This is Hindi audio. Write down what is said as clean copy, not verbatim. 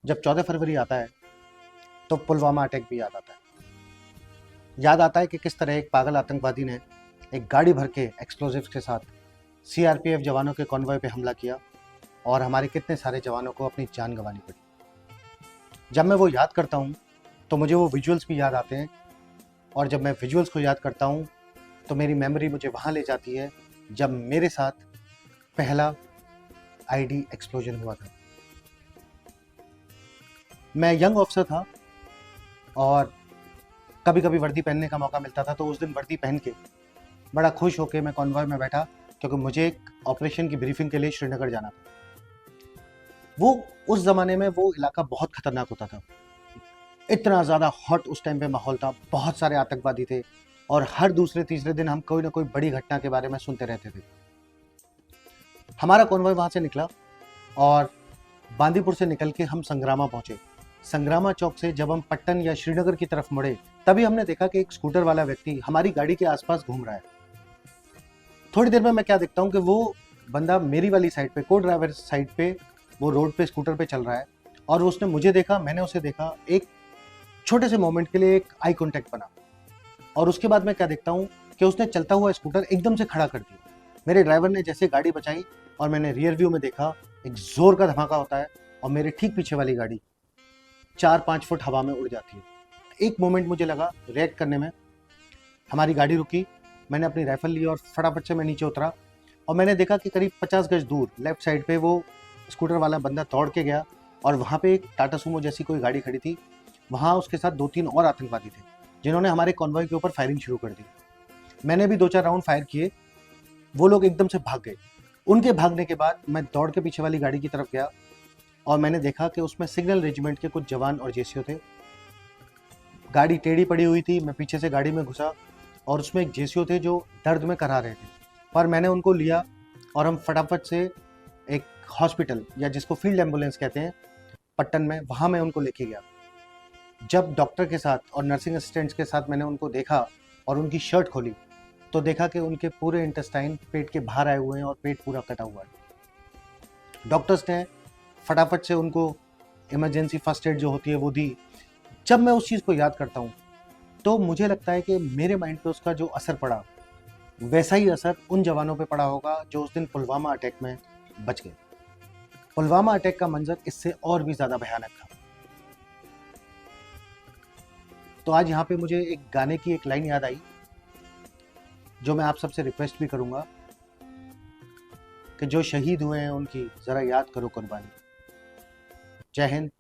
जब 14 फरवरी आता है तो पुलवामा अटैक भी याद आता है। याद आता है कि किस तरह एक पागल आतंकवादी ने एक गाड़ी भर के एक्सप्लोजिव्स के साथ सीआरपीएफ जवानों के कॉन्वॉय पे हमला किया और हमारे कितने सारे जवानों को अपनी जान गंवानी पड़ी। जब मैं वो याद करता हूँ तो मुझे वो विजुअल्स भी याद आते हैं, और जब मैं विजुअल्स को याद करता हूँ तो मेरी मेमोरी मुझे वहाँ ले जाती है जब मेरे साथ पहला आईडी एक्सप्लोजन हुआ था। मैं यंग ऑफिसर था और कभी कभी वर्दी पहनने का मौका मिलता था, तो उस दिन वर्दी पहन के बड़ा खुश होकर मैं कॉन्वॉय में बैठा, क्योंकि मुझे एक ऑपरेशन की ब्रीफिंग के लिए श्रीनगर जाना था। वो उस ज़माने में वो इलाका बहुत खतरनाक होता था, इतना ज़्यादा हॉट उस टाइम पे माहौल था, बहुत सारे आतंकवादी थे और हर दूसरे तीसरे दिन हम कोई ना कोई बड़ी घटना के बारे में सुनते रहते थे। हमारा कॉन्वॉय वहाँ से निकला और बांदीपुर से निकल के हम संग्रामा पहुँचे। संग्रामा चौक से जब हम पट्टन या श्रीनगर की तरफ मुड़े, तभी हमने देखा कि एक स्कूटर वाला व्यक्ति हमारी गाड़ी के आसपास घूम रहा है। थोड़ी देर में मैं क्या देखता हूँ कि वो बंदा मेरी वाली साइड पे, को ड्राइवर साइड पे, वो रोड पे स्कूटर पे चल रहा है और उसने मुझे देखा, मैंने उसे देखा। एक छोटे से मोमेंट के लिए एक आई कांटेक्ट बना और उसके बाद मैं क्या देखता हूँ कि उसने चलता हुआ स्कूटर एकदम से खड़ा कर दिया। मेरे ड्राइवर ने जैसे गाड़ी बचाई और मैंने रियर व्यू में देखा, एक जोर का धमाका होता है और मेरे ठीक पीछे वाली गाड़ी 4-5 फुट हवा में उड़ जाती है। एक मोमेंट मुझे लगा रिएक्ट करने में। हमारी गाड़ी रुकी, मैंने अपनी राइफल ली और फटाफट से मैं नीचे उतरा और मैंने देखा कि करीब 50 गज दूर लेफ्ट साइड पे वो स्कूटर वाला बंदा दौड़ के गया और वहाँ पे एक टाटा सुमो जैसी कोई गाड़ी खड़ी थी। वहाँ उसके साथ 2-3 और आतंकवादी थे जिन्होंने हमारे कॉन्वॉय के ऊपर फायरिंग शुरू कर दी। मैंने भी 2-4 राउंड फायर किए, वो लोग एकदम से भाग गए। उनके भागने के बाद मैं दौड़ के पीछे वाली गाड़ी की तरफ गया और मैंने देखा कि उसमें सिग्नल रेजिमेंट के कुछ जवान और जेसीओ थे। गाड़ी टेढ़ी पड़ी हुई थी, मैं पीछे से गाड़ी में घुसा और उसमें एक जेसीओ थे जो दर्द में करा रहे थे, पर मैंने उनको लिया और हम फटाफट से एक हॉस्पिटल, या जिसको फील्ड एम्बुलेंस कहते हैं, पट्टन में, वहाँ मैं उनको लेके गया। जब डॉक्टर के साथ और नर्सिंग असिस्टेंट्स के साथ मैंने उनको देखा और उनकी शर्ट खोली तो देखा कि उनके पूरे इंटेस्टाइन पेट के बाहर आए हुए हैं और पेट पूरा कटा हुआ है। डॉक्टर्स ने फटाफट से उनको इमरजेंसी फर्स्ट एड जो होती है वो दी। जब मैं उस चीज़ को याद करता हूँ तो मुझे लगता है कि मेरे माइंड पे उसका जो असर पड़ा, वैसा ही असर उन जवानों पे पड़ा होगा जो उस दिन पुलवामा अटैक में बच गए। पुलवामा अटैक का मंजर इससे और भी ज़्यादा भयानक था। तो आज यहाँ पे मुझे एक गाने की एक लाइन याद आई जो मैं आप सबसे रिक्वेस्ट भी करूँगा कि जो शहीद हुए हैं उनकी ज़रा याद करो कुर्बानी। जय हिंद,